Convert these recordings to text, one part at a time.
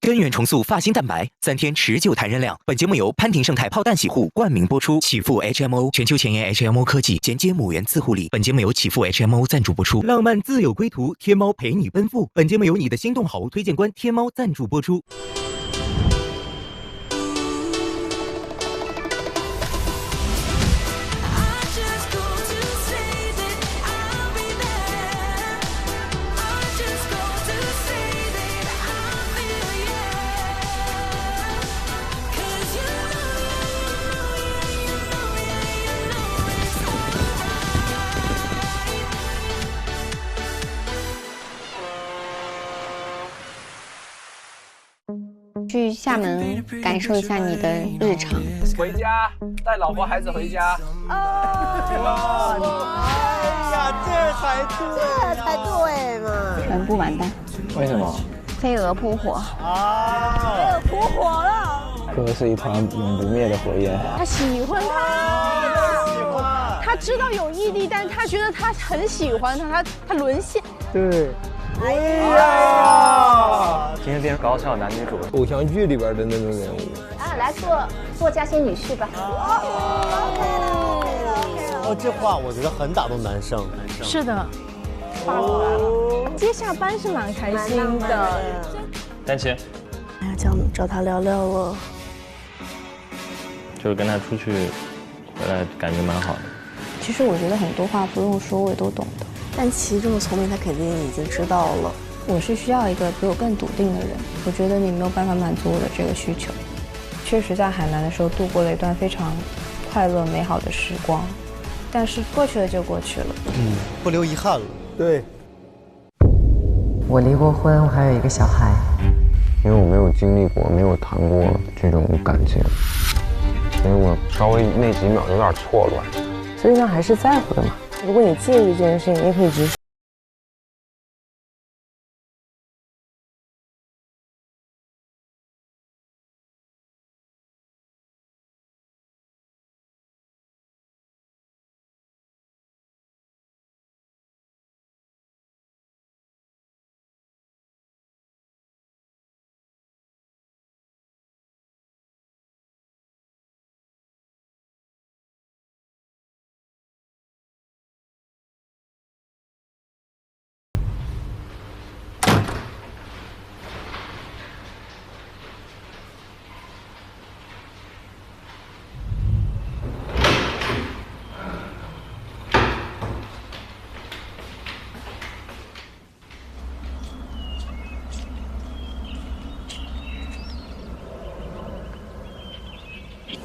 根源重塑发型蛋白，3天持久弹韧量。本节目由潘婷胜肽泡蛋洗护冠名播出。启富 HMO 全球前沿 HMO 科技，简洁母源自护理。本节目由启富 HMO 赞助播出。浪漫自有归途，天猫陪你奔赴。本节目由你的心动好物推荐官天猫赞助播出。去厦门感受一下你的日常。回家，带老婆孩子回家。哎呀，这才对嘛！全部完蛋。为什么？飞蛾扑火。扑火了！哥是一团永不灭的火焰。他喜欢他，他知道有异地，但是他觉得他很喜欢他沦陷。对。哎呀！今天变成高校男女主，偶像剧里边的那种人物啊，来做嘉兴女婿吧。哦，这话我觉得很打动男生。是的。接下班是蛮开心的。丹琪，哎呀，找他聊聊了。就是跟他出去回来，感觉蛮好的。其实我觉得很多话不用说，我也都懂的。但其实这么聪明，他肯定已经知道了。我是需要一个比我更笃定的人。我觉得你没有办法满足我的这个需求。确实在海南的时候度过了一段非常快乐美好的时光，但是过去了就过去了。不留遗憾了。对。我离过婚，我还有一个小孩。因为我没有经历过，没有谈过这种感情，所以我稍微那几秒有点错乱。所以呢，还是在乎的嘛。如果你介意这件事情，你也可以直说。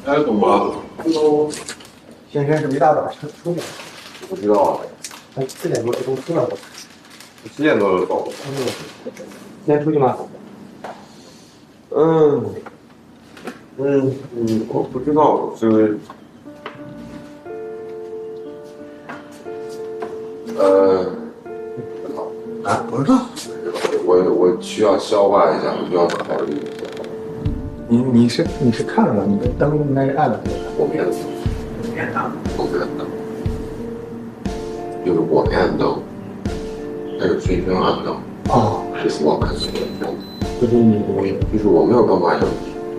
哎，怎么了？先生是不是一大早出去？不知道。他4点多去公司了。7点多就走了。今天出去吗？我不知道，就是不知道。我需要消化一下，我需要考虑一下。你是看了吗？你的灯应该是暗的。我面的灯，我面的灯，就是我面的灯，还有熏熏暗灯。哦，这是我看见的灯。就是我没有办法用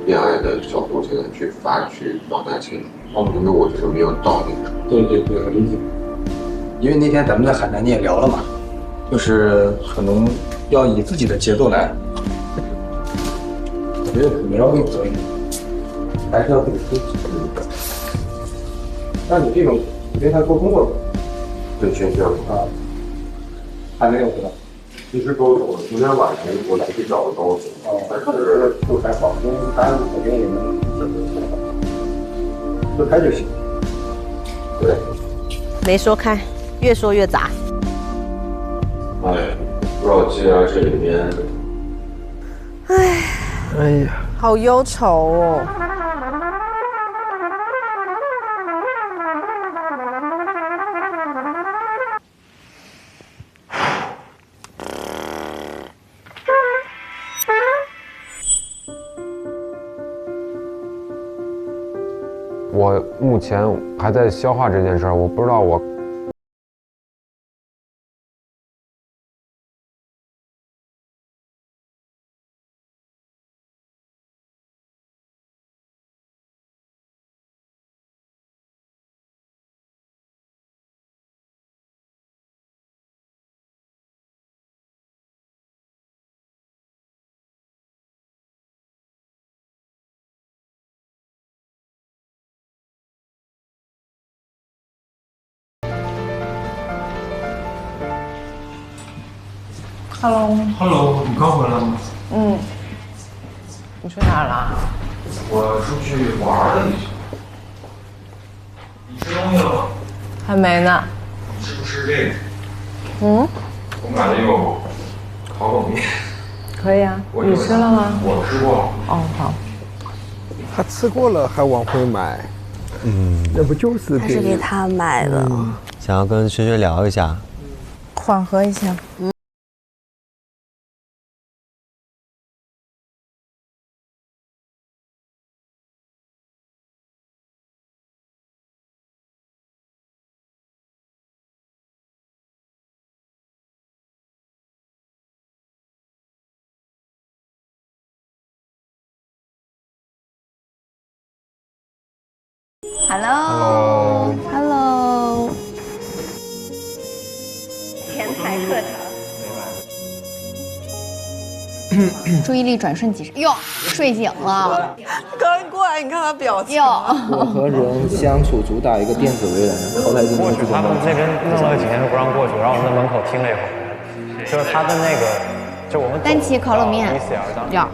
恋爱的角度现在去表达清楚，因为我觉得没有道理。对，我理解。因为那天咱们在海南你也聊了嘛，就是可能要以自己的节奏来。我觉得可能要用可以，还是要自己出去。那你这种你跟他沟通过吗？对，熏熏啊，还没有是吧？其实沟通了，昨天晚上我来去找的沟通，但是就还好，因为他肯定也能就开就行。对，没说开，越说越杂。哎，不知道接下来这里面，哎呀，好忧愁哦。我目前还在消化这件事儿，我不知道我 Hello，你刚回来吗？嗯。你去哪儿了？我出去玩了一圈。你吃东西了吗？还没呢。你吃不吃这个？嗯。我买的有烤冷面。可以啊。你吃了吗？我吃过了。哦，好。他吃过了还往回买，那不就是还是给他买的。想要跟薛薛聊一下，缓和一下。Hello，前台课堂。注意力转瞬即逝。哟，睡醒了。刚过来，你看他表情。我和人相处主打一个电子为人，后台进行他们那边弄了几天都不让过去，然后我们在门口听了一会儿，就是他的那个，就我们单旗烤冷面要。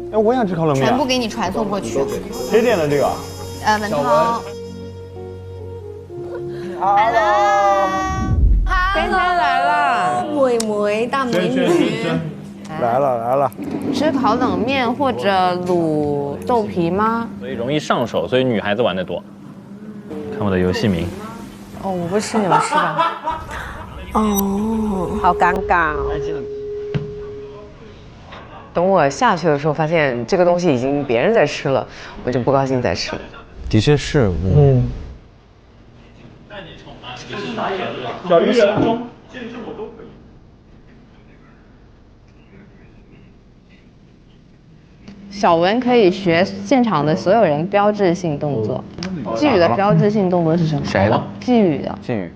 哎，我想吃烤冷面。全部给你传送过去。谁点的这个？文涛。Hello。天天来了，美眉大美女。来了。吃烤冷面或者卤豆皮吗？所以容易上手，所以女孩子玩的多。看我的游戏名。哦，我不吃，你们吃吧。哦，好尴尬哦。等我下去的时候，发现这个东西已经别人在吃了，我就不高兴再吃了。的确是，小鱼人中见证我都可以。小文可以学现场的所有人标志性动作。季宇的标志性动作是什么？谁的？季宇的。季宇。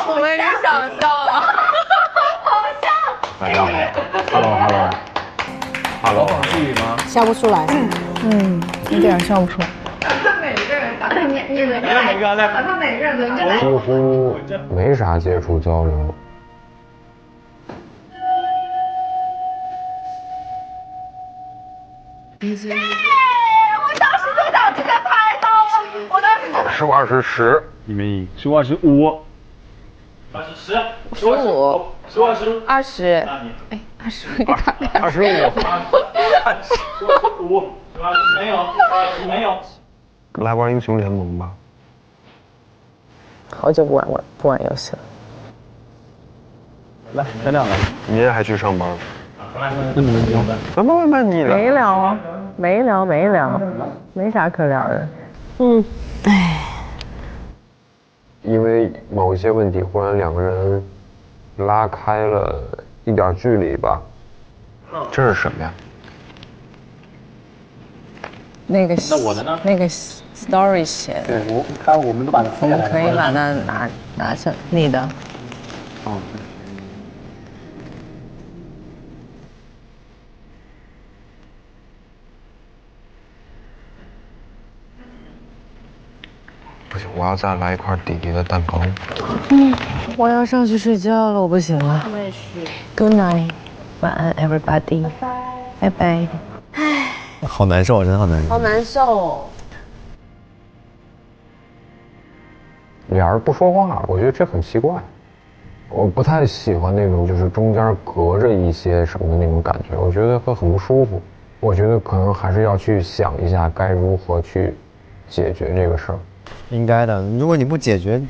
我没想到了，好像。晚上好。Hello。季宇吗？笑不出来。有点笑不出来。几乎没啥接触交流。我当时就想直接拍到了，我当时。15、20、10，你们赢。15、25。15、20，哎，20给他看。25。没有。来玩英雄联盟吧。好久不玩游戏了。来，咱俩来。你也还去上班？那你们聊呗。慢你没聊，没啥可聊的。因为某一些问题，忽然两个人拉开了一点距离吧。这是什么呀？那个那我的呢？那个 story 写的。对，我们都把它我们可以把它拿下。你的。哦。不行，我要再来一块弟弟的蛋糕。我要上去睡觉了，我不行了。我也是。Good night， 晚安 everybody， 拜拜。好难受，真的好难受。好难受。俩人不说话，我觉得这很奇怪。我不太喜欢那种就是中间隔着一些什么的那种感觉，我觉得会很不舒服。我觉得可能还是要去想一下该如何去解决这个事儿。应该的，如果你不解决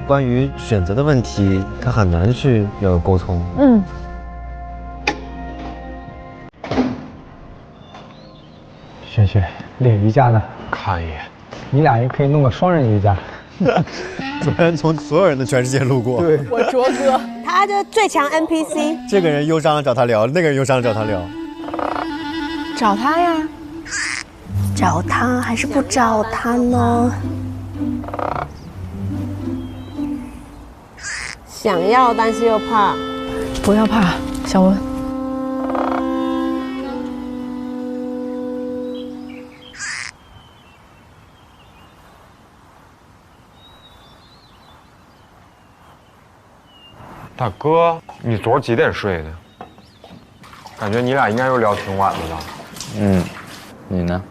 关于选择的问题，他很难去有沟通。轩轩练瑜伽呢，看一眼。你俩也可以弄个双人瑜伽。昨天从所有人的全世界路过。对，我卓哥，他的最强 NPC。这个人忧伤了找他聊，那个人忧伤了找他聊。找他呀。找他还是不找他呢？想要但是又怕。不要怕，小文。大哥，你昨儿几点睡的？感觉你俩应该又聊挺晚的了。嗯，你呢？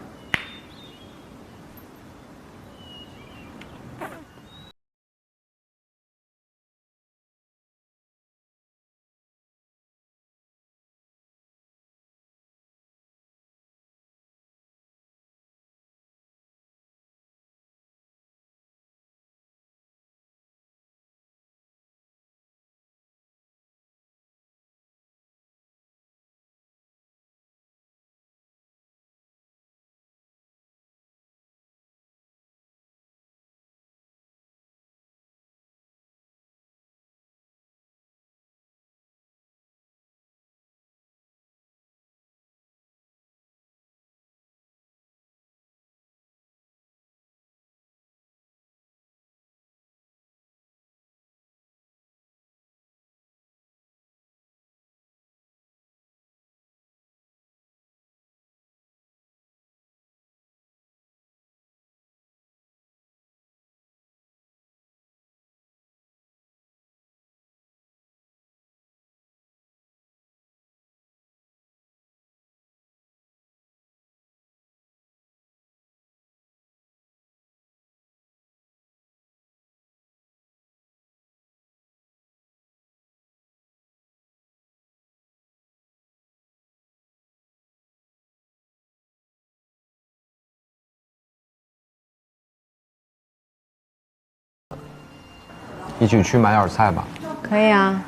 一起去买点菜吧。可以啊。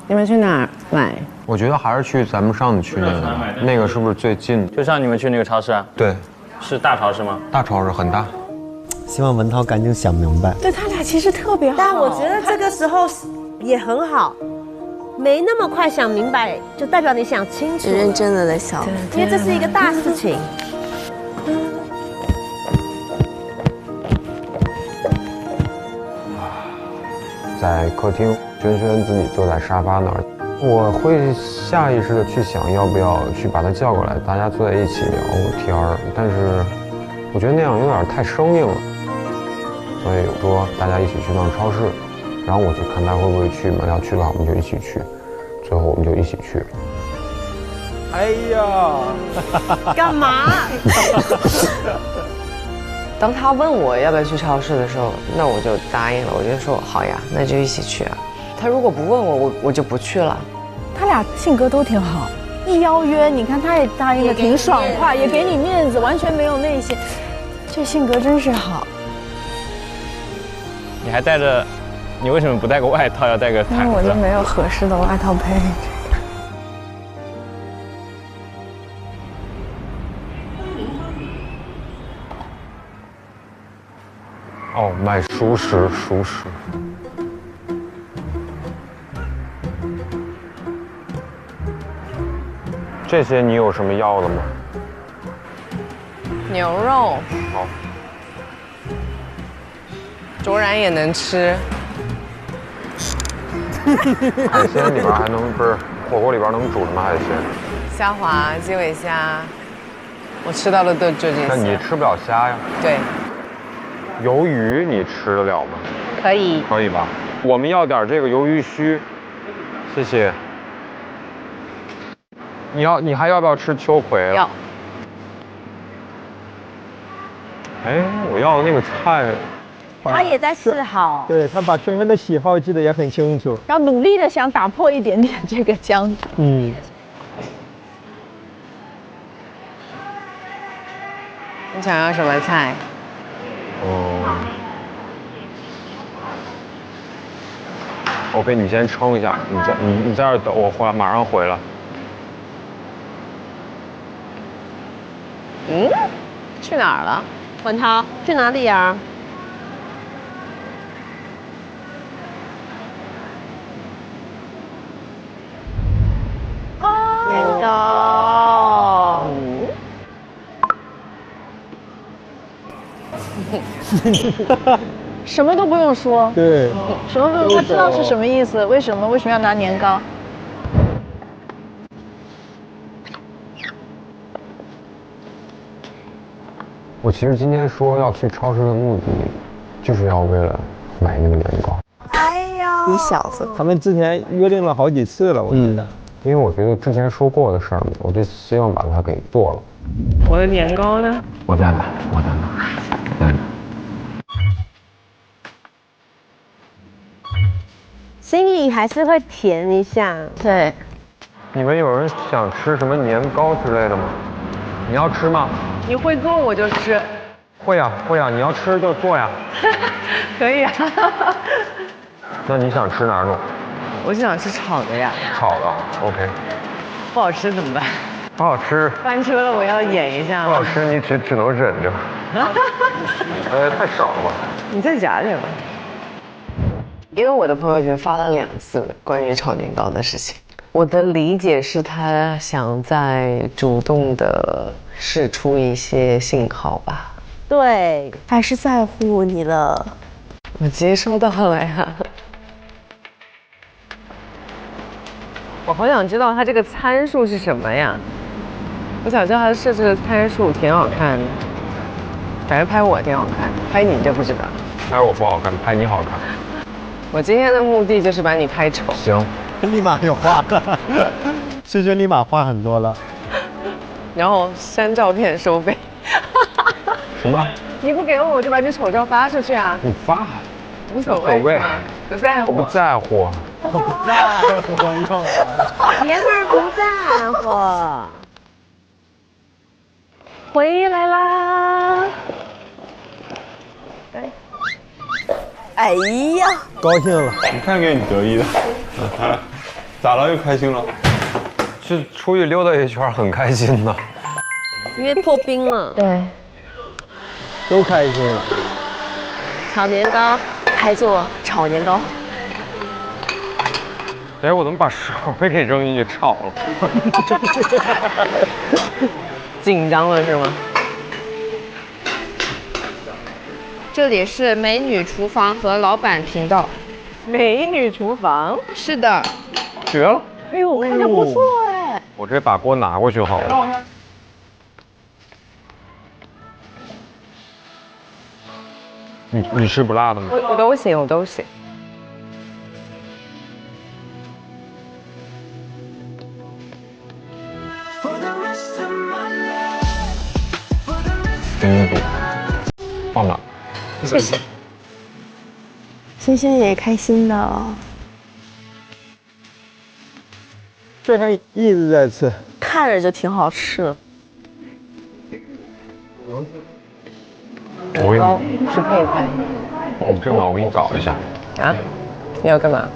你们去哪儿买？我觉得还是去咱们上次去那个，那个是不是最近？就像你们去那个超市啊？对，是大超市吗？大超市很大。希望文涛赶紧想明白。对他俩其实特别好，但我觉得这个时候也很好，没那么快想明白，就代表你想清楚，认真的在想，因为这是一个大事情。在客厅，轩轩自己坐在沙发那儿，我会下意识的去想要不要去把他叫过来，大家坐在一起聊天儿，但是我觉得那样有点太生硬了，所以说大家一起去趟超市，然后我就看他会不会去嘛，要去的话我们就一起去，最后我们就一起去了。哎呀，干嘛？当他问我要不要去超市的时候，那我就答应了，我就说好呀，那就一起去啊。他如果不问我，我就不去了。他俩性格都挺好，一邀约，你看他也答应的挺爽快，也给你面子，完全没有那些，这性格真是好。你还带着，你为什么不带个外套，要带个毯子？因为我就没有合适的外套配。哦，卖熟食，熟食。这些你有什么要的吗？牛肉，好。卓然也能吃。海鲜里边还能不是火锅里边能煮什么海鲜？虾滑、鸡尾虾，我吃到的都就这些。那你吃不了虾呀？对。鱿鱼你吃得了吗？可以。可以吧？我们要点这个鱿鱼须，谢谢。你还要不要吃秋葵啊？要。哎，我要的那个菜。他也在示好。对他把轩轩的喜好记得也很清楚。要努力的想打破一点点这个僵局。嗯。你想要什么菜？OK， 你先称一下，你在这儿等我，马上回来。嗯，去哪儿了？文涛，去哪里呀？年糕。什么都不用说，对，什么都他知道是什么意思，为什么要拿年糕？我其实今天说要去超市的目的，就是要为了买那个年糕。哎你小子，他们之前约定了好几次了，我觉得。因为我觉得之前说过的事儿嘛，我就希望把它给做了。我的年糕呢？我在哪？我在哪？心里还是会甜一下。对。你们有人想吃什么年糕之类的吗？你要吃吗？你会做我就吃。会呀会呀，你要吃就做呀。可以啊。那你想吃哪种？我就想吃炒的呀。炒的 ，OK。不好吃怎么办？不好吃。翻车了，我要演一下。不好吃，你只能忍着。太少了吧？你再加点吧。因为我的朋友圈发了2次关于炒年糕的事情，我的理解是他想在主动的释出一些信号吧。对，还是在乎你了。我接收到了呀。我好想知道它这个参数是什么呀？我想知道它设置的参数挺好看的，反正拍我挺好看，拍你就不知道。拍我不好看，拍你好看。我今天的目的就是把你拍丑。行，立马有话了，萱萱立马话很多了。然后删照片收费。什么？你不给我就把你丑照发出去啊？你发，无所谓，不在乎。我不在乎。我不在乎，爷们儿不在乎。回来啦！哎呀，高兴了，你看给你得意的，咋了？又开心了？是出去溜达一圈，很开心的。因为破冰了。对。都开心了。炒年糕，还做炒年糕。哎，我怎么把手被给扔进去炒了？紧张了是吗？这里是美女厨房和老板频道。美女厨房？是的。绝了！哎呦，看着不错哎。我直接把锅拿过去好了。你吃不辣的吗？我都行，我都行。给你煮，放哪？谢谢。萱萱也开心的。这还一直在吃，看着就挺好吃。我糕是配菜。正好我给你搞一下。啊？你要干嘛？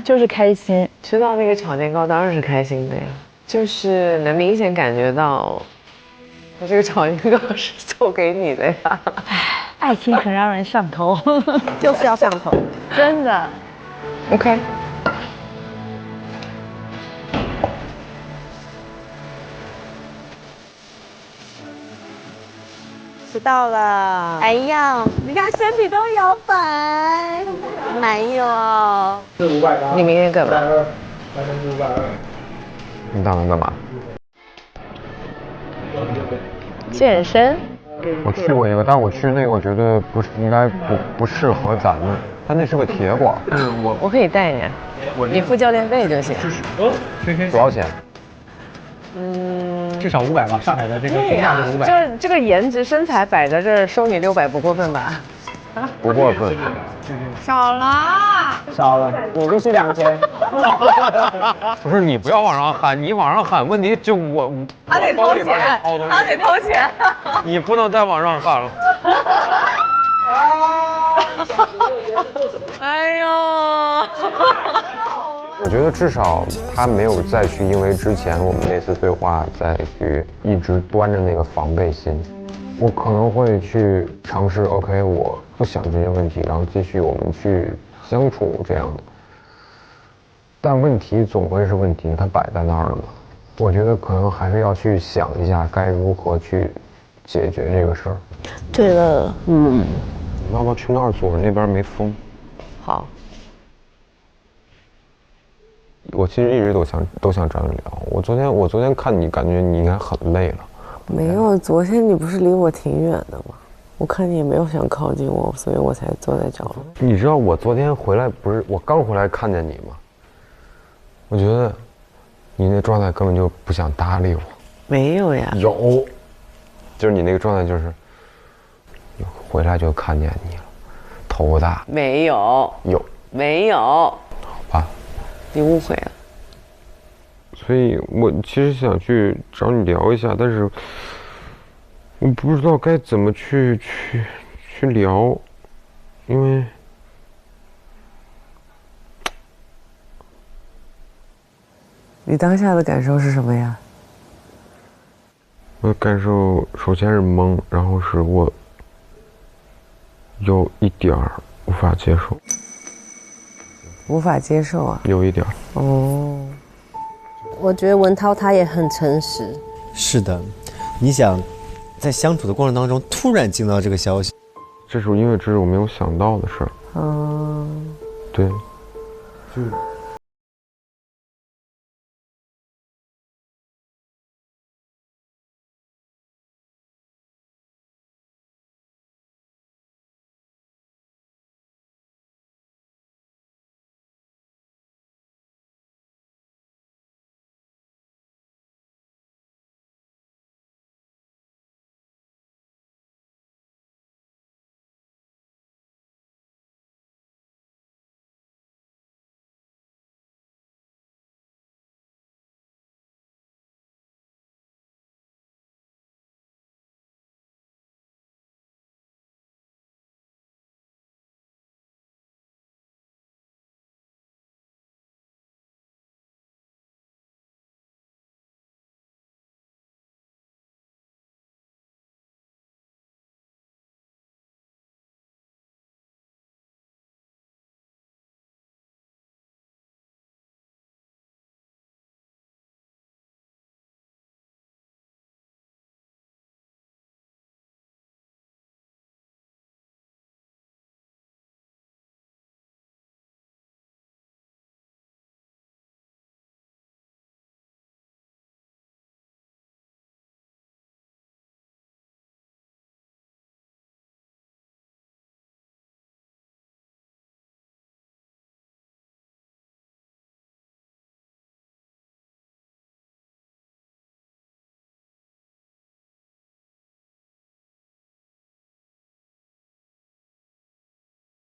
就是开心。吃到那个炒年糕当然是开心的呀，就是能明显感觉到，我这个炒年糕是做给你的呀。爱情很让人上头，就是要上头，真的。OK。迟到了。哎呀，你看身体都摇摆。没有。你明天干嘛？你打算干嘛？健身。我去过一个，但我去那个我觉得应该不适合咱们，它那是个铁管。我可以带你，你付教练费就行。多少钱？至少500吧，上海的这个评价是500。这个颜值身材摆在这儿，收你600不过分吧？不过分。少了。少了，你必须2000。不是你不要往上喊，你往上喊，问题就我他得掏钱，他得掏钱。你不能再往上喊了。哎呦！我觉得至少他没有再去因为之前我们那次对话再去一直端着那个防备心。我可能会去尝试 ，OK， 我不想这些问题，然后继续我们去相处这样的。但问题总归是问题，它摆在那儿了嘛。我觉得可能还是要去想一下该如何去解决这个事儿。对了，你要不要去那儿坐？那边没风。好。我其实一直都想找你聊。我昨天看你，感觉你应该很累了。没有，昨天你不是离我挺远的吗？我看你也没有想靠近我，所以我才坐在角落。你知道我昨天回来不是我刚回来看见你吗？我觉得你那状态根本就不想搭理我。没有呀。有，就是你那个状态就是回来就看见你了，头发大。没有。有。没有。好吧。你误会了。所以我其实想去找你聊一下，但是我不知道该怎么去聊，因为你当下的感受是什么呀？我的感受首先是懵，然后是我有一点儿无法接受。无法接受啊？有一点儿。哦。我觉得文涛他也很诚实。是的，你想，在相处的过程当中，突然听到这个消息，这是因为这是我没有想到的事儿。对，就。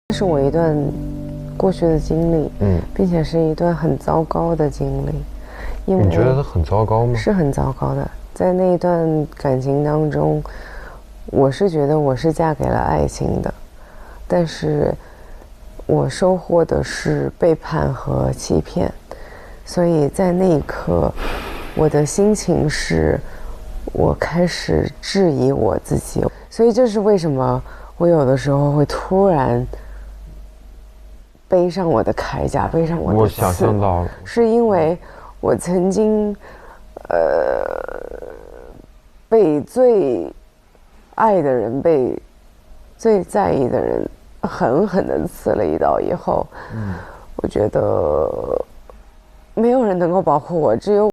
这是我一段过去的经历，并且是一段很糟糕的经历。因为你觉得它很糟糕吗？是很糟糕的，在那一段感情当中，我是觉得我是嫁给了爱情的，但是我收获的是背叛和欺骗，所以在那一刻，我的心情是，我开始质疑我自己，所以这是为什么我有的时候会突然背上我的铠甲，背上我的刺。我想象到了，是因为我曾经，被最爱的人、被最在意的人狠狠地刺了一刀以后，我觉得没有人能够保护我，只有。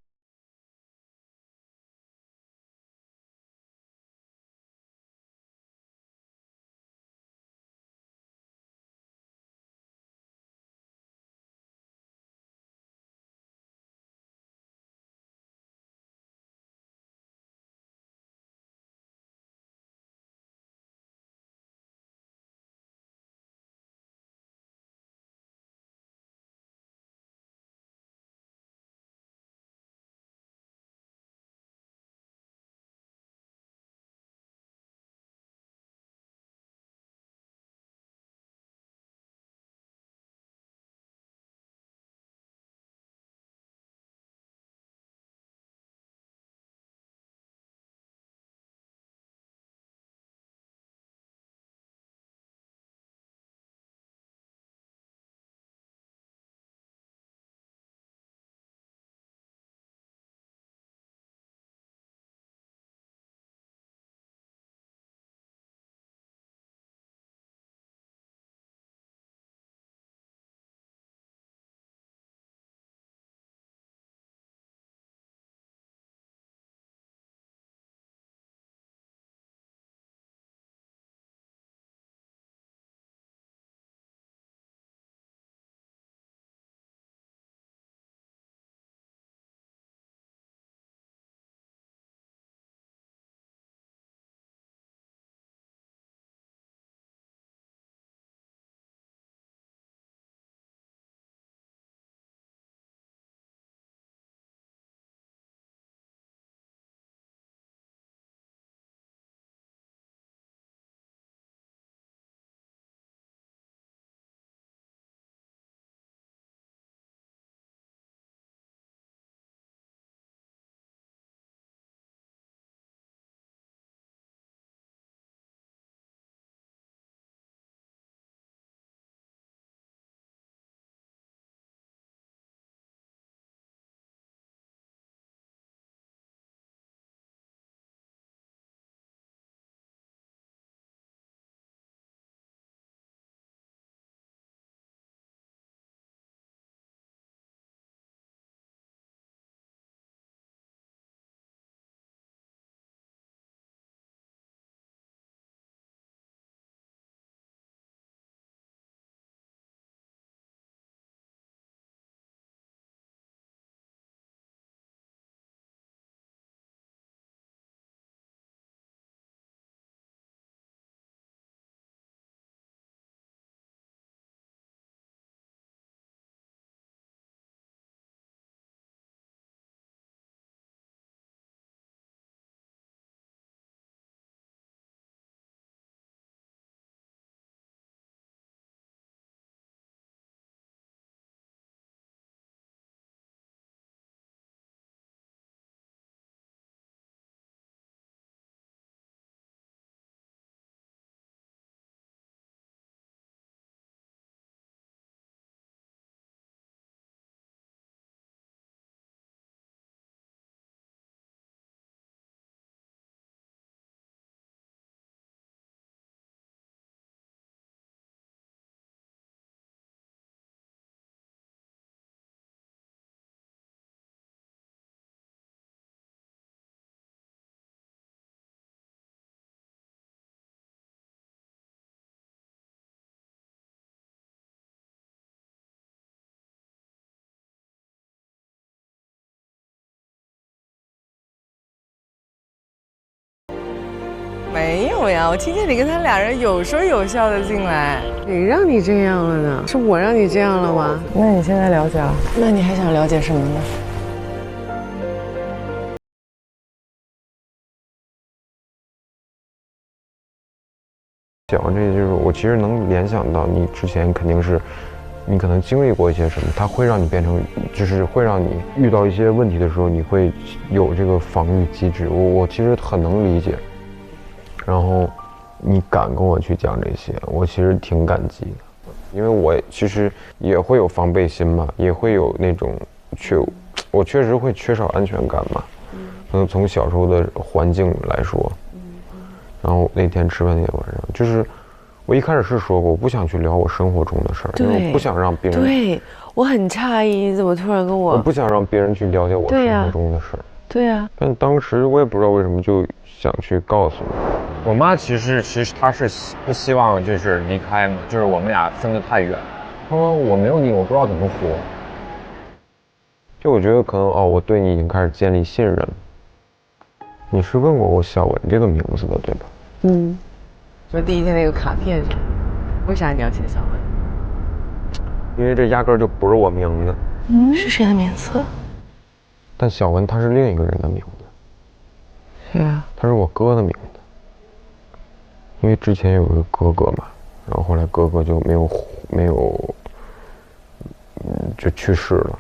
有呀，我听见你跟他俩人有说有笑的进来。谁让你这样了呢？是我让你这样了吗？那你现在了解了？那你还想了解什么呢？讲这些就是我其实能联想到你之前肯定是，你可能经历过一些什么，它会让你变成，就是会让你遇到一些问题的时候，你会有这个防御机制。我其实很能理解，然后你敢跟我去讲这些，我其实挺感激的，因为我其实也会有防备心嘛，也会有那种我确实会缺少安全感嘛，可能从小时候的环境来说。然后那天吃饭那天晚上，就是我一开始是说过，我不想去聊我生活中的事儿，因为我不想让别人。对，我很诧异，你怎么突然跟我？我不想让别人去了解我生活中的事儿。对呀。但当时我也不知道为什么就想去告诉你。我妈其实她是不希望就是离开嘛，就是我们俩分得太远。她说我没有你，我不知道怎么活。就我觉得可能我对你已经开始建立信任了。你是问过我小文这个名字的对吧？嗯，就第一天那个卡片上，为啥你要写小文？因为这压根儿就不是我名字。是谁的名字？但小文他是另一个人的名字。是啊。他是我哥的名字。因为之前有一个哥哥嘛，然后后来哥哥就没有，就去世了。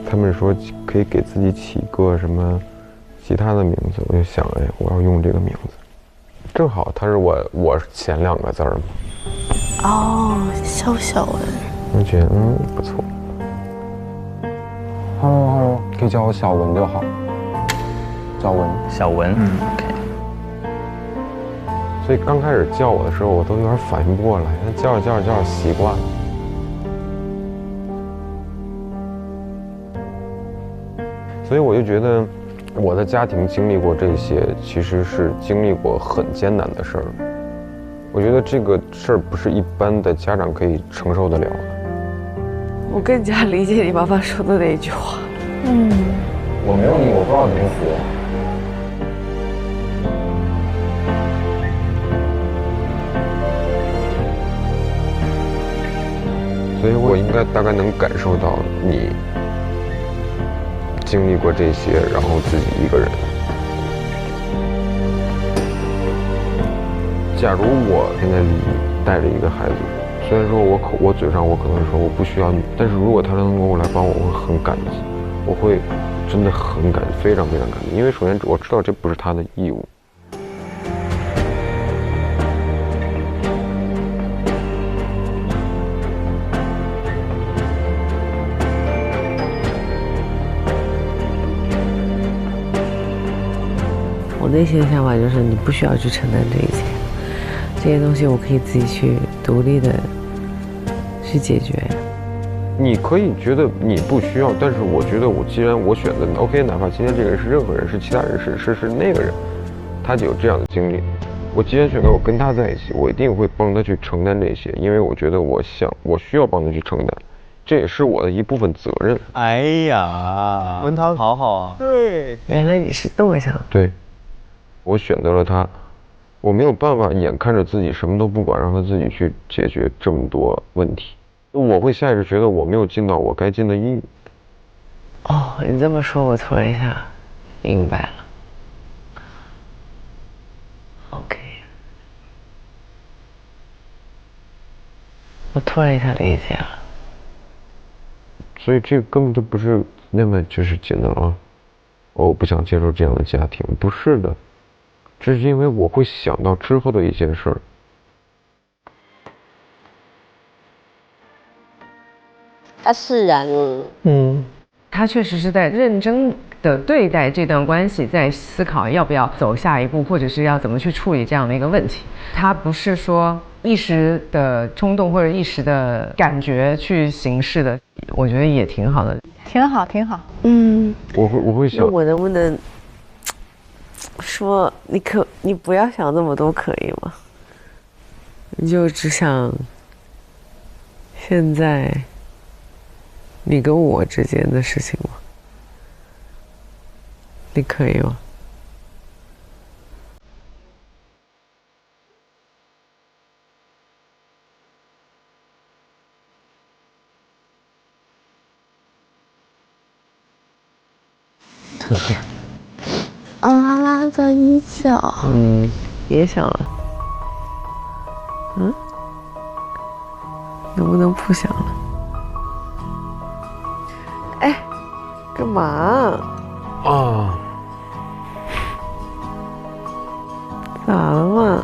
他们说可以给自己起个什么其他的名字，我就想，我要用这个名字，正好它是我前2个字嘛。肖小文。我觉得不错。Hello， 可以叫我小文就好。小文，OK。所以刚开始叫我的时候，我都有点反应不过来，叫着习惯了。所以我就觉得，我的家庭经历过这些，其实是经历过很艰难的事儿。我觉得这个事儿不是一般的家长可以承受得了的。我更加理解你妈妈说的那一句话。我没有你，我不知道怎么活。所以我应该大概能感受到你经历过这些，然后自己一个人。假如我现在带着一个孩子，虽然说我嘴上我可能说我不需要你，但是如果他能够来帮我，我会很感激，我会真的很感激，非常非常感激，因为首先我知道这不是他的义务。我内心的想法就是，你不需要去承担这一切，这些东西我可以自己去独立的去解决。你可以觉得你不需要，但是我觉得既然我选择你 OK， 哪怕今天这个人是任何人，是其他人，是那个人，他就有这样的经历，我既然选择我跟他在一起，我一定会帮他去承担这些，因为我觉得我需要帮他去承担，这也是我的一部分责任。哎呀，文涛好好啊。对，原来你是这么想。对，我选择了他，我没有办法眼看着自己什么都不管，让他自己去解决这么多问题。我会下意识觉得我没有尽到我该尽的义务。哦，你这么说，我突然一下明白了。OK， 我突然一下理解了。所以这个根本就不是那么就是简单啊，我不想接受这样的家庭，不是的，这是因为我会想到之后的一些事儿。他释然了。他确实是在认真的对待这段关系，在思考要不要走下一步，或者是要怎么去处理这样的一个问题。他不是说一时的冲动或者一时的感觉去行事的，我觉得也挺好的，挺好，挺好。我会想，我能不能说你不要想那么多，可以吗？你就只想现在你跟我之间的事情吗？你可以吗？拉拉的衣角。别想了。能不能不想了？哎，干嘛？啊？咋了嘛？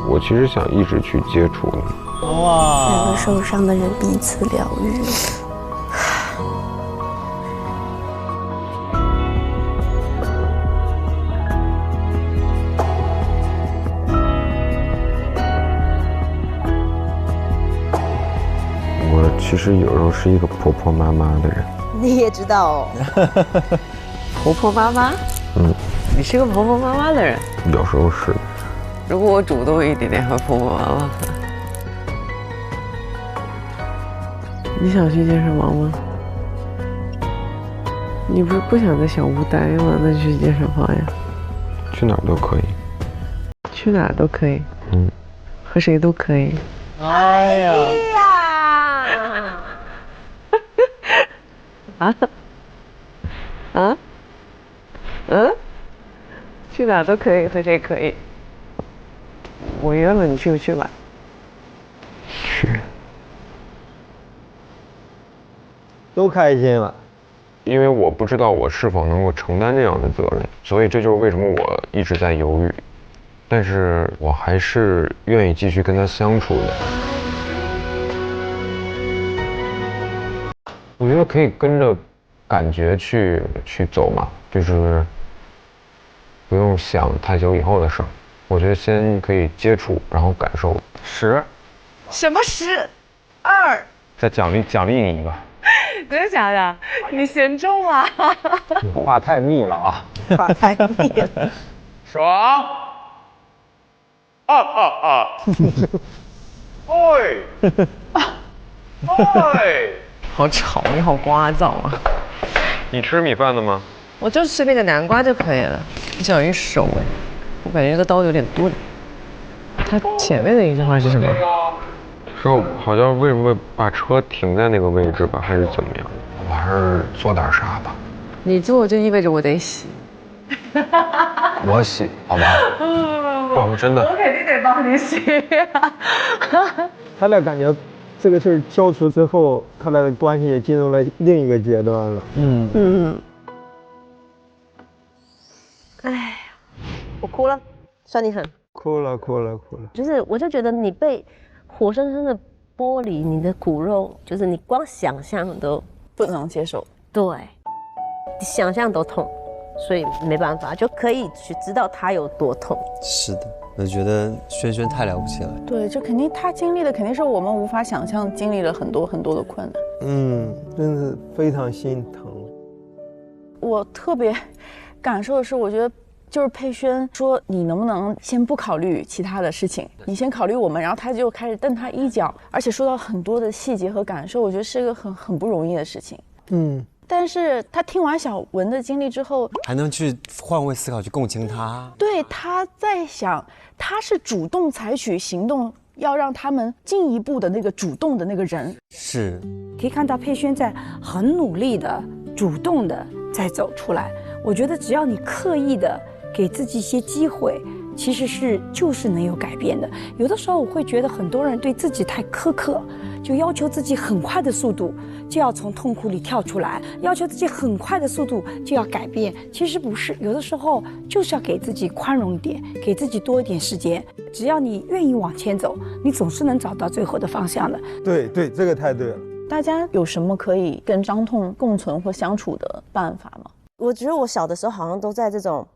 我其实想一直去接触你。两个受伤的人彼此疗愈。我其实有时候是一个婆婆妈妈的人。你也知道哦。婆婆妈妈？你是个婆婆妈妈的人。有时候是。如果我主动一点点，会婆婆妈妈。你想去健身房吗？你不是不想在小屋待吗？那就去健身房呀。去哪儿都可以。去哪儿都可以。和谁都可以。哎呀！去哪儿都可以，和谁可以？我约了，你去不去吧？去。都开心了。因为我不知道我是否能够承担这样的责任，所以这就是为什么我一直在犹豫。但是我还是愿意继续跟他相处的。我觉得可以跟着感觉去走嘛，就是不用想太久以后的事儿。我觉得先可以接触，然后感受。10。什么12？再奖励你一个。真的假的？你嫌重了。你话太密了啊！话太密了。爽！哎！好吵，你好聒噪啊！你吃米饭的吗？我就吃那个南瓜就可以了。你小心手哎，我感觉这个刀有点钝。他前面的一句话是什么？说好像为什么把车停在那个位置吧，还是怎么样？我还是做点啥吧。你做就意味着我得洗。我洗，好吧？我真的。我肯定得帮你洗。他俩感觉这个事儿消除之后，他俩的关系也进入了另一个阶段了。哎呀，我哭了，算你狠。哭了。就是我就觉得你被活生生的剥离，你的骨肉，就是你光想象都不能接受。对，你想象都痛，所以没办法，就可以去知道他有多痛。是的，我觉得萱萱太了不起了。对，就肯定他经历的肯定是我们无法想象，经历了很多很多的困难。真是非常心疼。我特别感受的是，我觉得就是佩轩说你能不能先不考虑其他的事情，你先考虑我们，然后他就开始蹬他一脚，而且说到很多的细节和感受，我觉得是一个很不容易的事情。但是他听完小文的经历之后，还能去换位思考，去共情他。对，他在想，他是主动采取行动，要让他们进一步的那个主动的那个人。是，可以看到佩轩在很努力的、主动的在走出来。我觉得只要你刻意的给自己一些机会，其实就是能有改变的。有的时候我会觉得很多人对自己太苛刻，就要求自己很快的速度就要从痛苦里跳出来，要求自己很快的速度就要改变。其实不是，有的时候就是要给自己宽容一点，给自己多一点时间。只要你愿意往前走，你总是能找到最后的方向的。对，这个太对了。大家有什么可以跟伤痛共存或相处的办法吗？我觉得我小的时候好像都在这种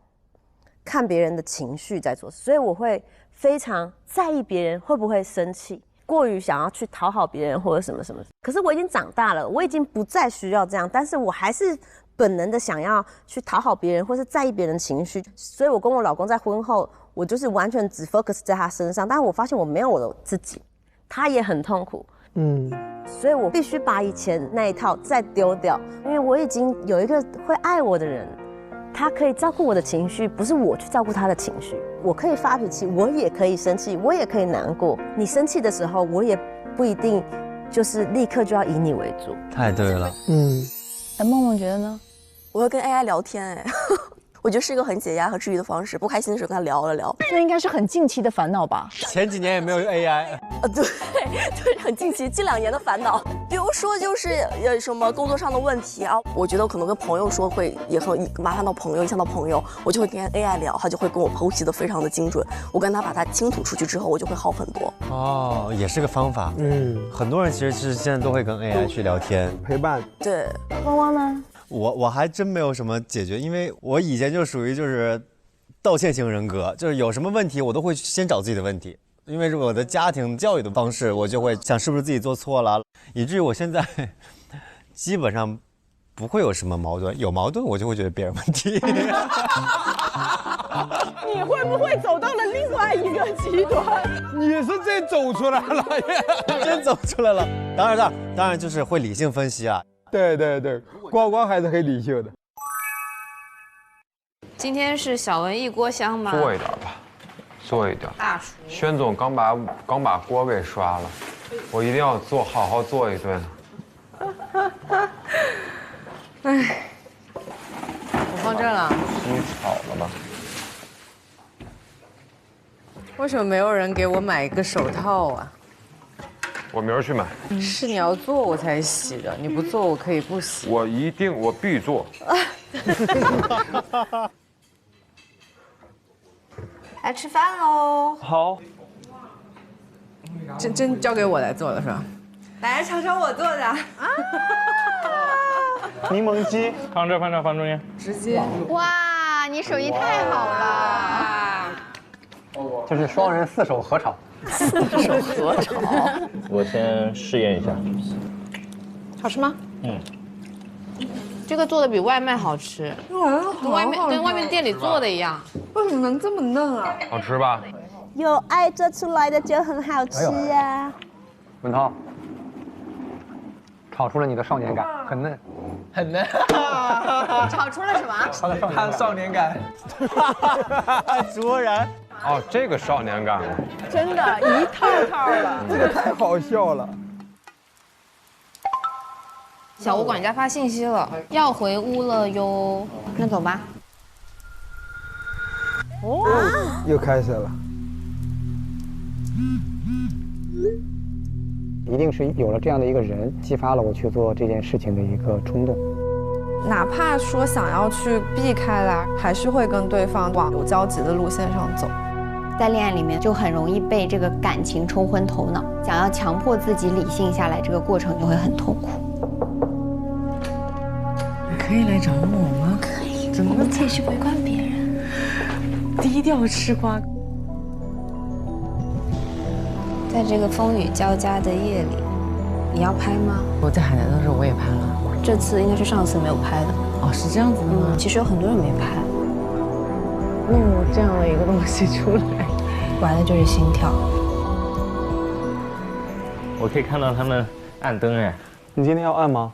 看别人的情绪在做事，所以我会非常在意别人会不会生气，过于想要去讨好别人或者什么什么。可是我已经长大了，我已经不再需要这样，但是我还是本能的想要去讨好别人或是在意别人的情绪。所以我跟我老公在婚后，我就是完全只 focus 在他身上，但是我发现我没有我的自己，他也很痛苦。所以我必须把以前那一套再丢掉，因为我已经有一个会爱我的人，他可以照顾我的情绪，不是我去照顾他的情绪。我可以发脾气，我也可以生气，我也可以难过。你生气的时候，我也不一定就是立刻就要以你为主。太对了。梦梦觉得呢？我会跟 AI 聊天，我觉得是一个很解压和治愈的方式。不开心的时候跟他聊了聊，这应该是很近期的烦恼吧？前几年也没有 AI。对，很近期，近2年的烦恼。比如说就是什么工作上的问题啊，我觉得可能跟朋友说会也很麻烦到朋友，影响到朋友，我就会跟 AI 聊，他就会跟我剖析的非常的精准。我跟他把它倾吐出去之后，我就会好很多。哦，也是个方法。很多人其实是现在都会跟 AI 去聊天陪伴。对，汪汪呢？我还真没有什么解决，因为我以前就属于就是道歉型人格，就是有什么问题我都会先找自己的问题，因为是我的家庭教育的方式，我就会想是不是自己做错了，以至于我现在基本上不会有什么矛盾，有矛盾我就会觉得别人问题。你会不会走到了另外一个极端？你是真走出来了，真走出来了。当然就是会理性分析啊。对，光还是很理性的。今天是小文一锅香吗？做一点吧，做一点。大厨。轩总刚把锅给刷了，我一定要好好做一顿。哎，我放这儿了。鸡炒了吧？为什么没有人给我买一个手套啊？我明儿去买。是你要做我才洗的，你不做我可以不洗。我必做。来吃饭喽！好。真交给我来做了是吧？来尝尝我做的啊！柠檬鸡，放这，放中间。直接。哇，你手艺太好了！这是双人4手合炒。4手合炒。我先试验一下。好吃吗？这个做的比外卖好吃，跟外面店里做的一样。为什么能这么嫩啊？好吃吧？有爱做出来的就很好吃啊。文涛，炒出了你的少年感，很嫩，很嫩。炒出了什么？他的少年感。卓然。哦，这个少年感了。真的，一套套了。这个太好笑了。小吴管家发信息了，要回屋了哟。那走吧。又开始了。一定是有了这样的一个人，激发了我去做这件事情的一个冲动。哪怕说想要去避开啦，还是会跟对方往有交集的路线上走。在恋爱里面就很容易被这个感情冲昏头脑，想要强迫自己理性下来，这个过程就会很痛苦。你可以来找我吗？可以，怎么我们可以去围观别人，低调吃瓜。在这个风雨交加的夜里，你要拍吗？我在海南的时候我也拍了，这次应该是上次没有拍的。哦，是这样子的吗？其实有很多人没拍。弄这样的一个东西出来，玩的就是心跳。我可以看到他们按灯哎。你今天要按吗？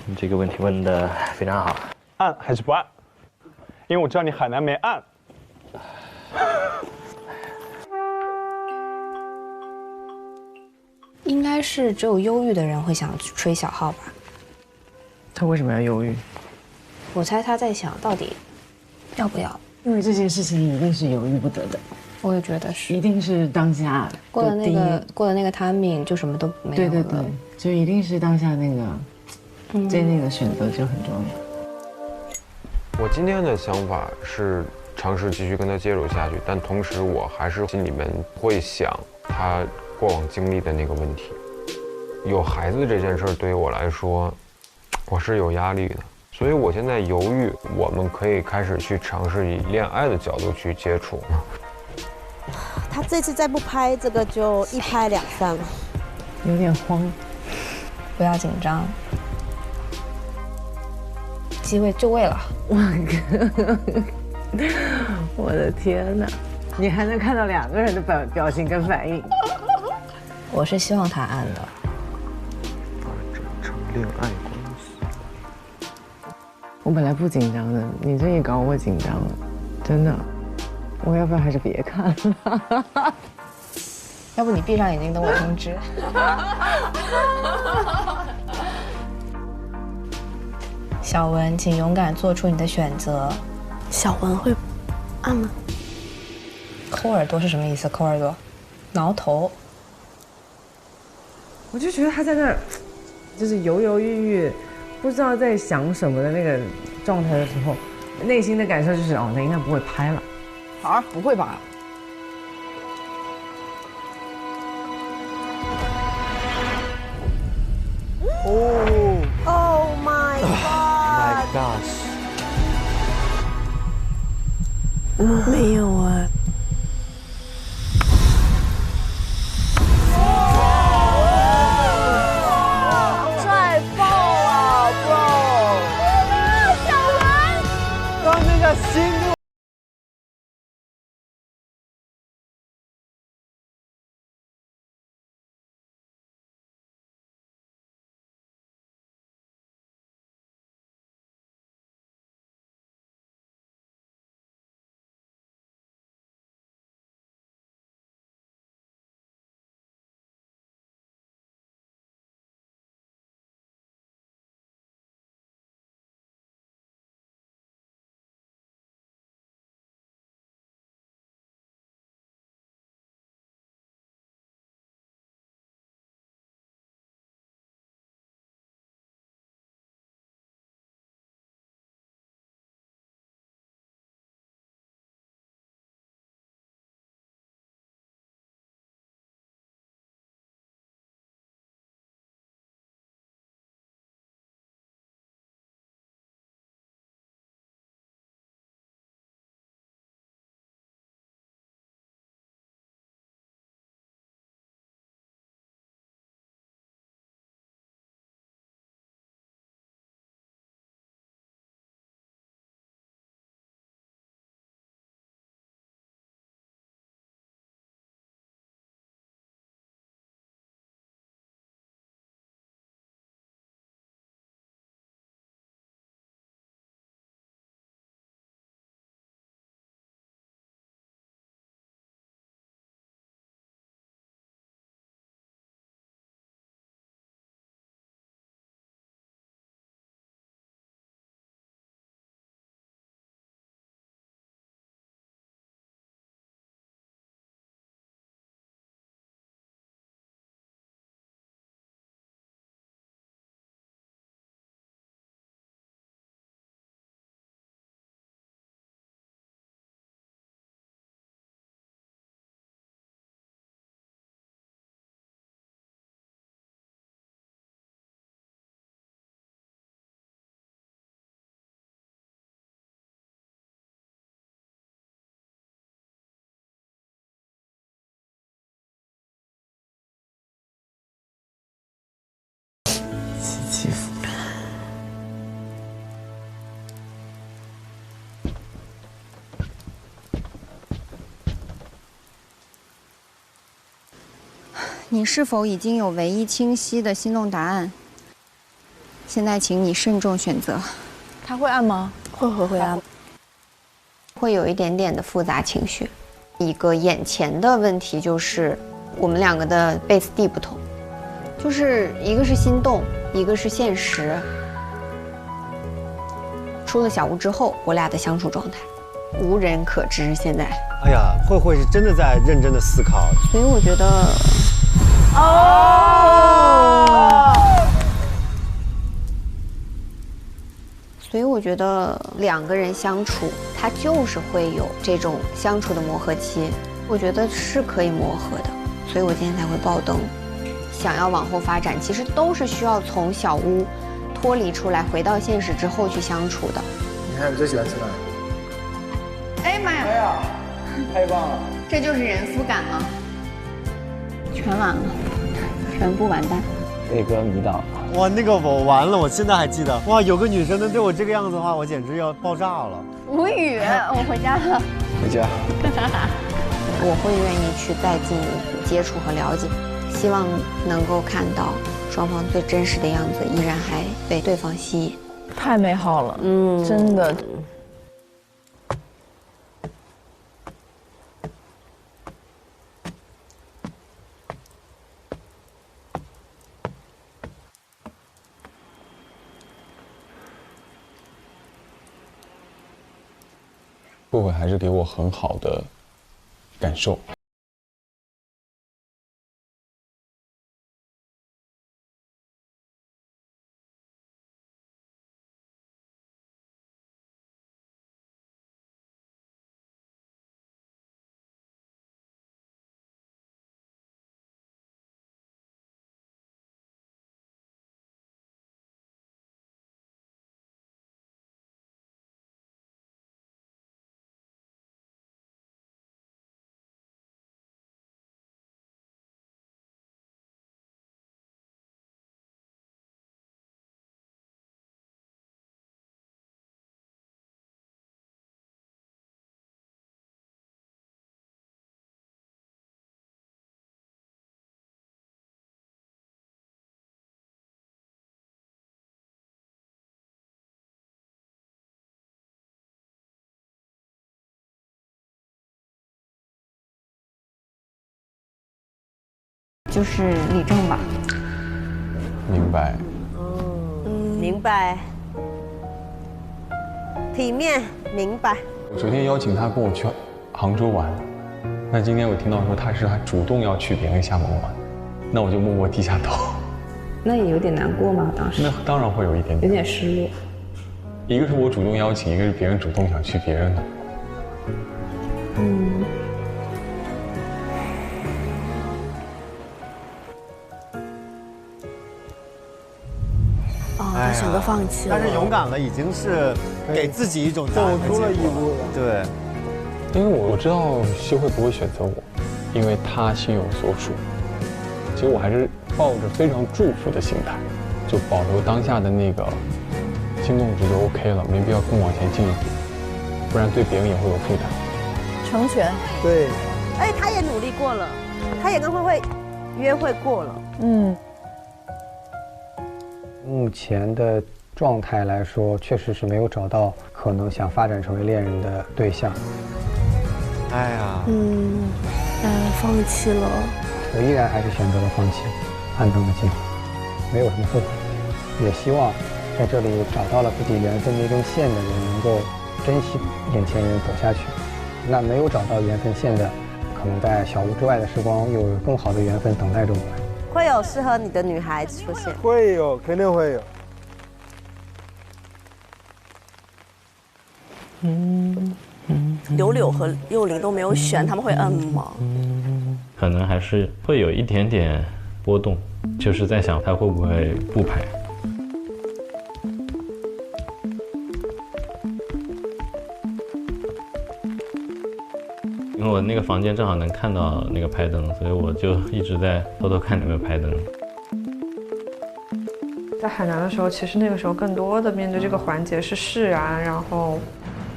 你这个问题问的非常好。按还是不按？因为我知道你海南没按。应该是只有忧郁的人会想吹小号吧？他为什么要忧郁？我猜他在想到底要不要，因为这件事情一定是犹豫不得的。我也觉得是，一定是当下过了那个 timing 就什么都没有了。对，就一定是当下那个，在那个选择就很重要。我今天的想法是尝试继续跟他接触下去，但同时我还是心里面会想他过往经历的那个问题。有孩子这件事对于我来说，我是有压力的，所以我现在犹豫，我们可以开始去尝试以恋爱的角度去接触。他这次再不拍这个就一拍两散了，有点慌。不要紧张，机会就位了。我的天哪，你还能看到2个人的表情跟反应。我是希望他按的。发展成恋爱关系。我本来不紧张的，你这一搞我紧张了，真的。我要不要还是别看了？要不你闭上眼睛等我通知。小文，请勇敢做出你的选择。小文会按吗？抠耳朵是什么意思？抠耳朵，挠头。我就觉得他在那儿，就是犹犹豫豫，不知道在想什么的那个状态的时候，内心的感受就是哦，他应该不会拍了。啊，不会吧？哦 ，Oh my god！ gosh！ 没有啊。帅爆了 ，bro！ 小文，刚那个心就。你是否已经有唯一清晰的心动答案？现在请你慎重选择。他会按吗？会按，会有一点点的复杂情绪。一个眼前的问题就是我们两个的 base 地不同，就是一个是心动，一个是现实。出了小屋之后，我俩的相处状态无人可知。现在，哎呀，慧慧是真的在认真的思考，所以我觉得，所以我觉得两个人相处，他就是会有这种相处的磨合期，我觉得是可以磨合的，所以我今天才会爆灯。想要往后发展，其实都是需要从小屋脱离出来，回到现实之后去相处的。你看你最喜欢吃哪？哎妈呀！哎呀，太棒了！这就是人夫感吗？全完了，全部完蛋。飞哥迷倒。哇，那个我完了，我现在还记得。哇，有个女生能对我这个样子的话，我简直要爆炸了。无语，我回家了。回家。我会愿意去再进一步接触和了解，希望能够看到双方最真实的样子，依然还被对方吸引。太美好了，真的。慧慧还是给我很好的感受。就是李正吧。明白。明白。体面，明白。我昨天邀请他跟我去杭州玩，那今天我听到说他是主动要去别人厦门玩，那我就默默低下头。那也有点难过吗？当时？那当然会有一点点，有点失落。一个是我主动邀请，一个是别人主动想去别人的。他选择放弃了。但是勇敢了，已经是给自己一种走出了一步了。对，因为我知道希慧不会选择我，因为她心有所属。其实我还是抱着非常祝福的心态，就保留当下的那个心动值就 OK 了，没必要更往前进一步，不然对别人也会有负担。成全。对。而且他也努力过了，他也跟慧慧约会过了。目前的状态来说，确实是没有找到可能想发展成为恋人的对象。哎呀，放弃了。我依然还是选择了放弃，按灯的计划，没有什么后悔。也希望在这里找到了自己缘分那根线的人，能够珍惜眼前人走下去。那没有找到缘分线的，可能在小屋之外的时光，又有更好的缘分等待着我们。会有适合你的女孩子出现，会有，肯定会有。柳柳和幼玲都没有选，他们会吗？可能还是会有一点点波动，就是在想他会不会不排。因为我那个房间正好能看到那个拍灯，所以我就一直在偷偷看有没有拍灯。在海南的时候，其实那个时候更多的面对这个环节是释然，然后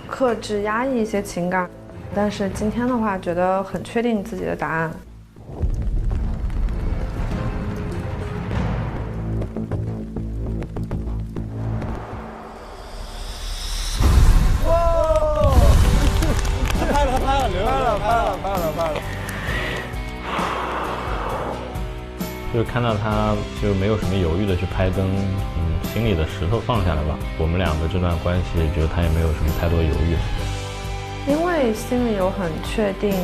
克制、压抑一些情感。但是今天的话，觉得很确定自己的答案。就是看到他就没有什么犹豫的去拍灯，心里的石头放下了吧。我们两个这段关系，觉得他也没有什么太多犹豫。因为心里有很确定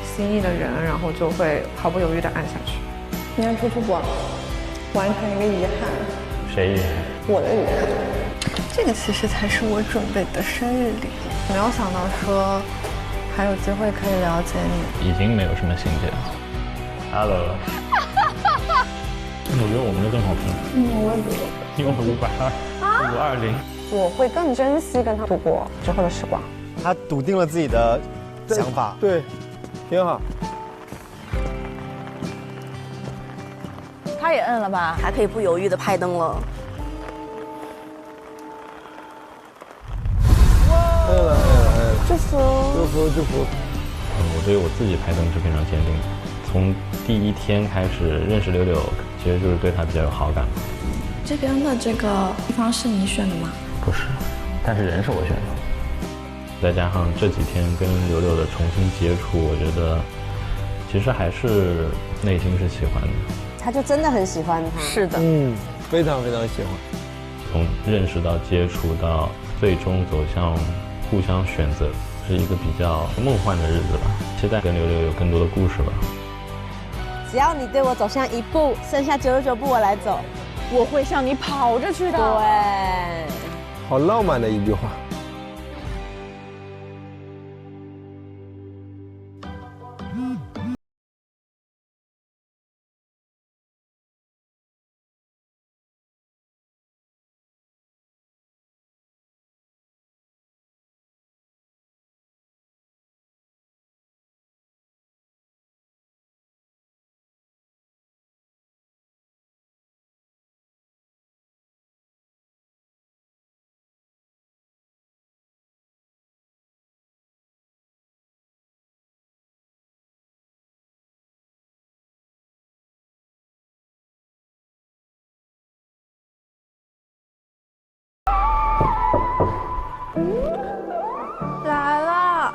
心意的人，然后就会毫不犹豫地按下去。你要出国，完成一个遗憾。谁遗憾？我的遗憾。这个其实才是我准备的生日礼物。没有想到说还有机会可以了解你。已经没有什么心结了。Hello。我觉得我们的更好看。我也觉得。因为520。我会更珍惜跟他度过之后的时光。他笃定了自己的想法。对，挺好。他也摁了吧？还可以不犹豫的拍灯了。祝福，祝福，祝福。我对我自己拍灯是非常坚定的。从第一天开始认识柳柳，其实就是对他比较有好感。这边的这个地方是你选的吗？不是，但是人是我选的。再加上这几天跟柳柳的重新接触，我觉得其实还是内心是喜欢的。他就真的很喜欢他。是的，非常非常喜欢。从认识到接触到最终走向互相选择，是一个比较梦幻的日子吧。期待跟柳柳有更多的故事吧。只要你对我走向一步，剩下99步我来走。我会向你跑着去的。对，好浪漫的一句话。来了。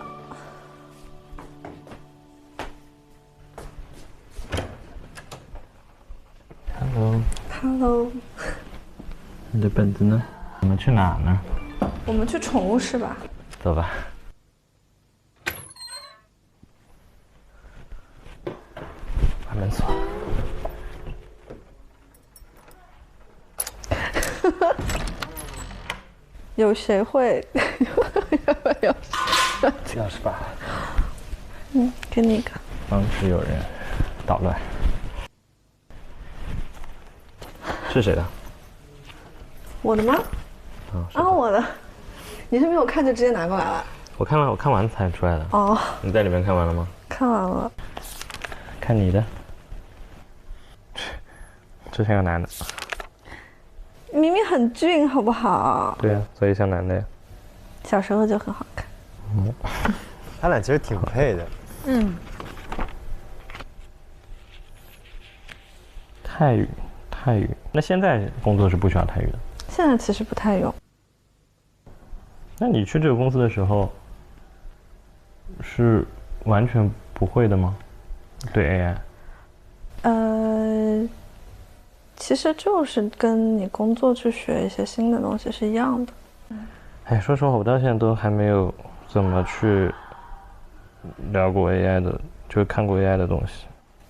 Hello。你的本子呢？我们去哪呢？我们去宠物室吧。走吧。把门锁。有谁会？有。钥匙吧。给你一个。防止有人捣乱。是谁的？我的吗？我的。你是没有看就直接拿过来了？我看了，我看完才出来的。哦。你在里面看完了吗？看完了。看你的。这像个男的。明明很俊，好不好？对啊，所以像男的呀。小时候就很好看。他俩其实挺配的。泰语。那现在工作是不需要泰语的？现在其实不太用。那你去这个公司的时候，是完全不会的吗？对 AI。其实就是跟你工作去学一些新的东西是一样的。说实话，我到现在都还没有怎么去聊过 AI 的，就是看过 AI 的东西。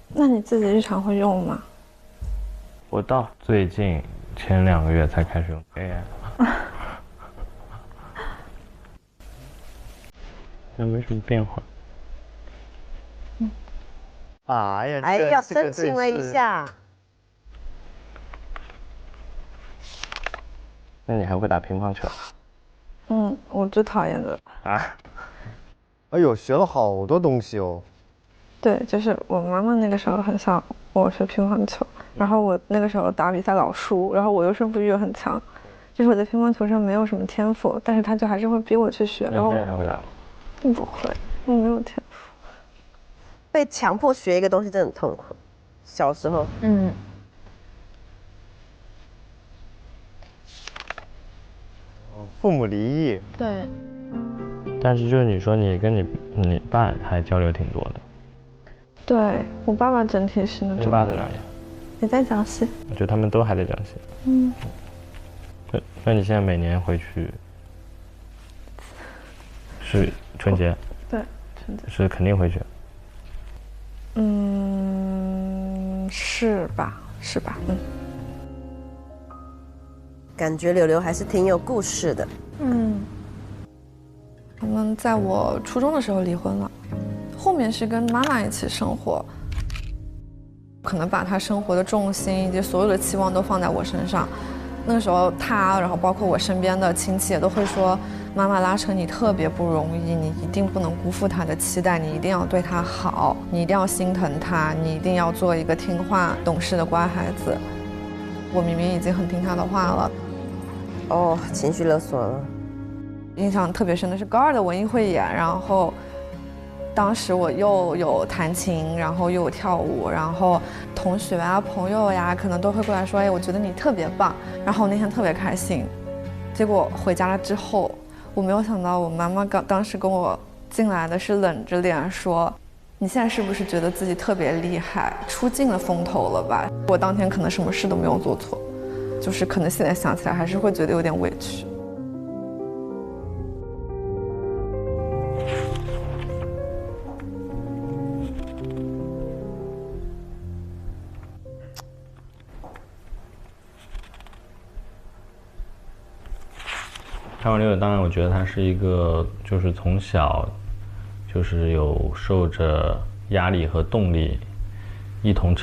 那你自己日常会用吗？我到最近前2个月才开始用 AI。那没什么变化。哎呀，申请了一下。那你还会打乒乓球？我最讨厌的。哎呦，学了好多东西哦。对，就是我妈妈那个时候很想我学乒乓球，然后我那个时候打比赛老输，然后我又胜负欲又很强，就是我在乒乓球上没有什么天赋，但是她就还是会逼我去学。然后还会打？不会，我没有天赋。被强迫学一个东西真的很痛苦。小时候。父母离异。对。但是就是你说你跟你爸还交流挺多的。对，我爸爸整体是那种。你爸在哪里？也在江西。我觉得他们都还在江西。嗯。那你现在每年回去是春节？对，春节是肯定回去。是吧？是吧？感觉柳柳还是挺有故事的。他们在我初中的时候离婚了，后面是跟妈妈一起生活，可能把他生活的重心以及所有的期望都放在我身上。那个时候他，然后包括我身边的亲戚也都会说，妈妈拉扯你特别不容易，你一定不能辜负他的期待，你一定要对他好，你一定要心疼他，你一定要做一个听话懂事的乖孩子。我明明已经很听他的话了。哦，情绪勒索了。印象特别深的是高二的文艺汇演，然后当时我又有弹琴，然后又有跳舞，然后同学啊、朋友呀，可能都会过来说，哎，我觉得你特别棒。然后我那天特别开心，结果回家了之后，我没有想到我妈妈当时跟我进来的是冷着脸说，你现在是不是觉得自己特别厉害，出尽了风头了吧？我当天可能什么事都没有做错，就是可能现在想起来还是会觉得有点委屈。看完柳柳，当然我觉得他是一个，就是从小就是有受着压力和动力一同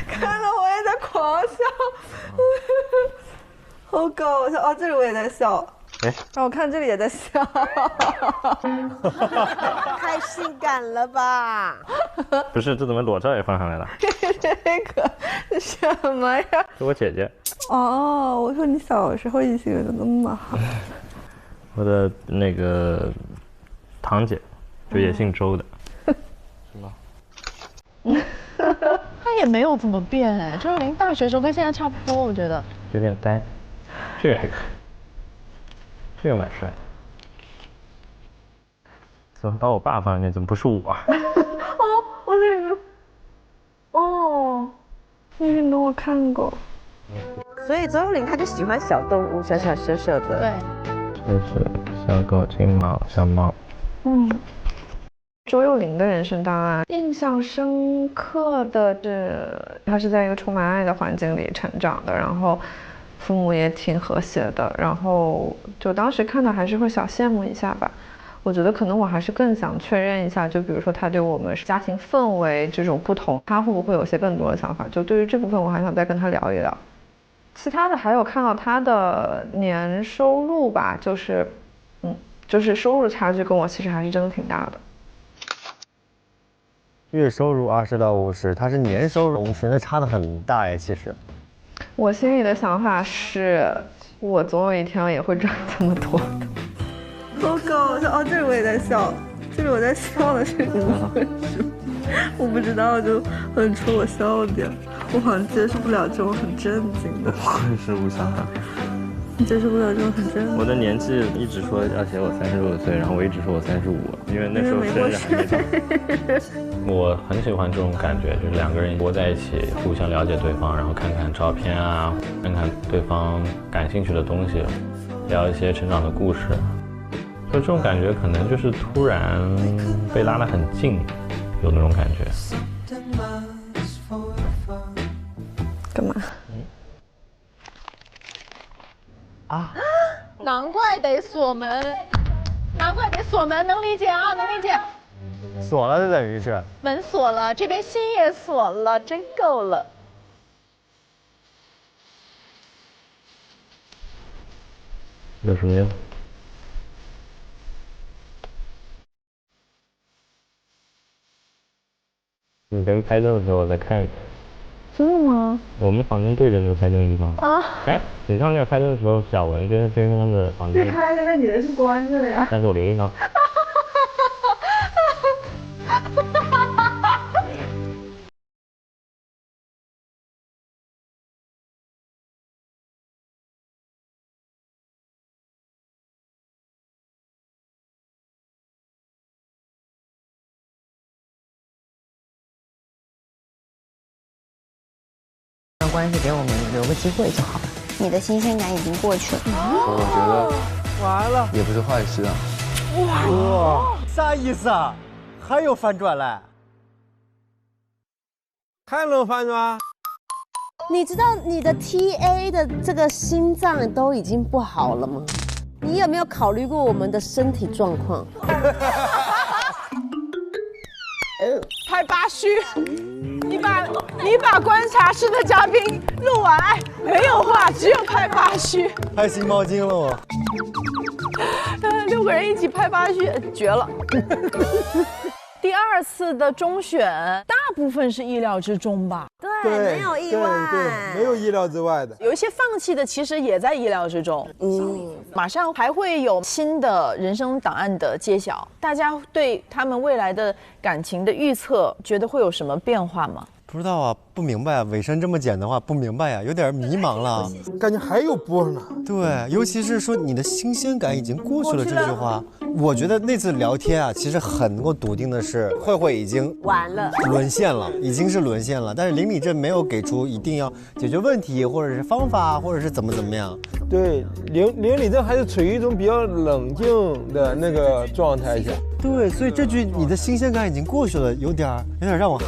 看到我也在狂笑，好搞笑哦！这里我也在笑，让我看这里也在笑，太性感了吧？不是，这怎么裸照也放上来了？这个什么呀？是我姐姐。哦，我说你小时候异性缘那么好。我的那个堂姐，就也姓周的。是吗？他也没有怎么变哎，就是连大学时候跟现在差不多，我觉得。有点呆，这个蛮帅。怎么把我爸放在那？怎么不是我？哦，我那个，哦，那个运动我看过。所以周林他就喜欢小动物，小小小小的。对。就是小狗、金毛、小猫。周幼玲的人生档案，印象深刻的是，她是在一个充满爱的环境里成长的，然后父母也挺和谐的，然后就当时看到还是会小羡慕一下吧。我觉得可能我还是更想确认一下，就比如说他对我们家庭氛围这种不同，他会不会有些更多的想法？就对于这部分，我还想再跟他聊一聊。其他的还有看到他的年收入吧，就是收入差距跟我其实还是真的挺大的。月收入20到50，他是年收入50，那差得很大哎。其实，我心里的想法是，我总有一天也会赚这么多的。好搞笑哦！这里我也在笑，这里我在笑的是怎么回事？我不知道，就很戳我笑点。我好像接受不了这种很震惊的。我也是无想法。你接受不了这种很震惊。我的年纪一直说要写我36岁，然后我一直说我35，因为那时候生日还没到。我很喜欢这种感觉，就是两个人窝在一起，互相了解对方，然后看看照片啊，看看对方感兴趣的东西，聊一些成长的故事。就这种感觉，可能就是突然被拉得很近，有那种感觉。干嘛？啊！难怪得锁门，能理解啊，能理解。锁了，就等于是门锁了，这边心也锁了，真够了。有什么呀？你跟拍照的时候我再看一看。真的吗？我们房间对着那个拍照的地方。啊！哎，你上那拍照的时候，小文跟他的房间是开着的，你的是关着的呀。但是我联系到。关系给我们留个机会就好。你的新鲜感已经过去了。我觉得完了，也不是坏事啊。哇，啥意思啊？还有反转嘞？还能反转？你知道你的 TA 的这个心脏都已经不好了吗？你有没有考虑过我们的身体状况？拍八虚，你把观察室的嘉宾录完，没有话，只有拍八虚。拍新毛巾了我。6个人一起拍八虚，绝了。第2次的中选，大部分是意料之中吧？对，没有意外，对，没有意料之外的。有一些放弃的，其实也在意料之中。马上还会有新的人生档案的揭晓，大家对他们未来的感情的预测，觉得会有什么变化吗？不知道啊，不明白啊，尾声这么剪的话，不明白呀，有点迷茫了。感觉还有播呢。对，尤其是说你的新鲜感已经过去了这句话，我觉得那次聊天啊，其实很能够笃定的是，慧慧已经完了，沦陷了，已经是沦陷了。但是林李镇没有给出一定要解决问题，或者是方法，或者是怎么样。对，林李镇还是处于一种比较冷静的那个状态下。对，所以这句你的新鲜感已经过去了，有点让我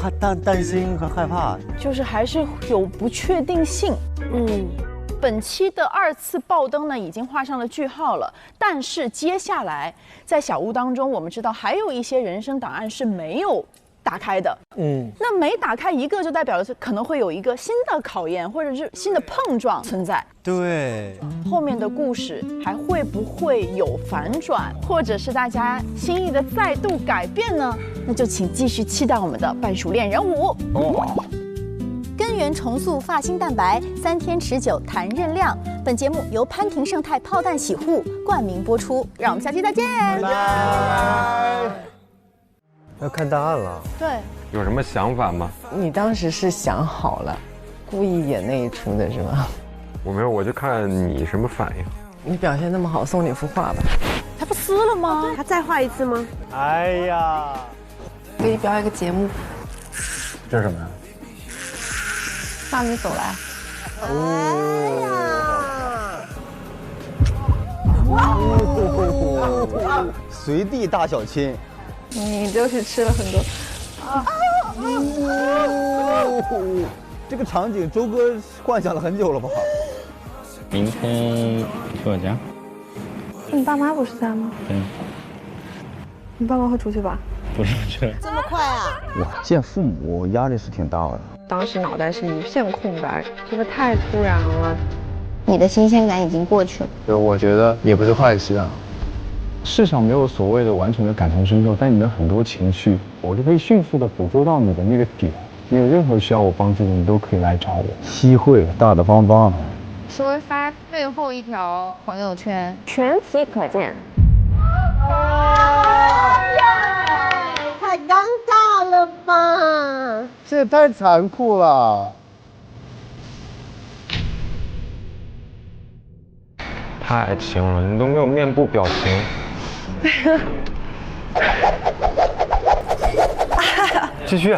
担心和害怕，就是还是有不确定性。本期的2次爆灯呢，已经画上了句号了。但是接下来在小屋当中，我们知道还有一些人生档案是没有打开的。那每打开一个，就代表的是可能会有一个新的考验，或者是新的碰撞存在。对，后面的故事还会不会有反转，或者是大家心意的再度改变呢？那就请继续期待我们的半熟恋人舞。根源重塑发型蛋白，3天持久弹韧亮。本节目由潘婷盛泰炮弹洗护冠名播出，让我们下期再见。拜拜。要看档案了。对。有什么想法吗？你当时是想好了，故意演那一出的是吗？我没有，我就看你什么反应。你表现那么好，送你幅画吧。他不撕了吗？他再画一次吗？哎呀，给你表演个节目。这是什么呀？向你走来。随地大小亲。你就是吃了很多。这个场景周哥幻想了很久了吧？明天去我家。你爸妈不是在吗？对。你爸妈会出去吧？不是去。这么快啊！哇，见父母压力是挺大的。当时脑袋是一片空白，这个太突然了。你的新鲜感已经过去了。就我觉得也不是坏事啊。世上没有所谓的完全的感同身受，但你的很多情绪，我就可以迅速的捕捉到你的那个点。你有任何需要我帮助的，你都可以来找我。西会大大方方。稍微发最后一条朋友圈，全体可见。太尴尬了吧！这也太残酷了。太轻了，你都没有面部表情。继续。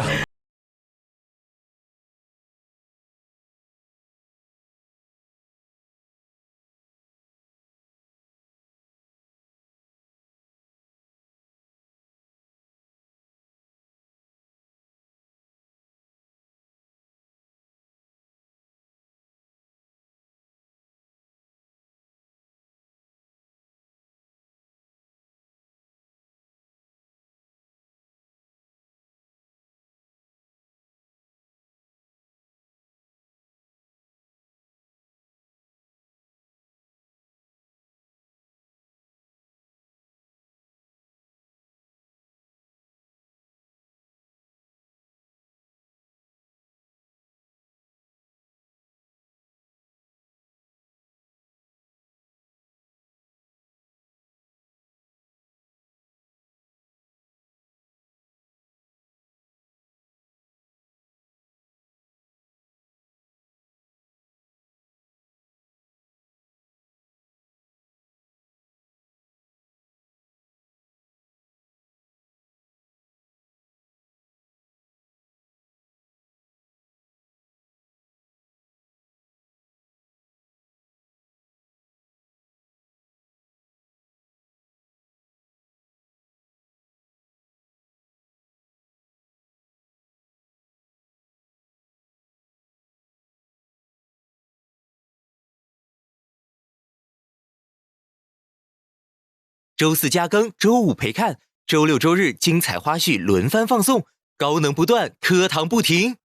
周四加更，周五陪看，周六周日精彩花絮轮番放送，高能不断，课堂不停。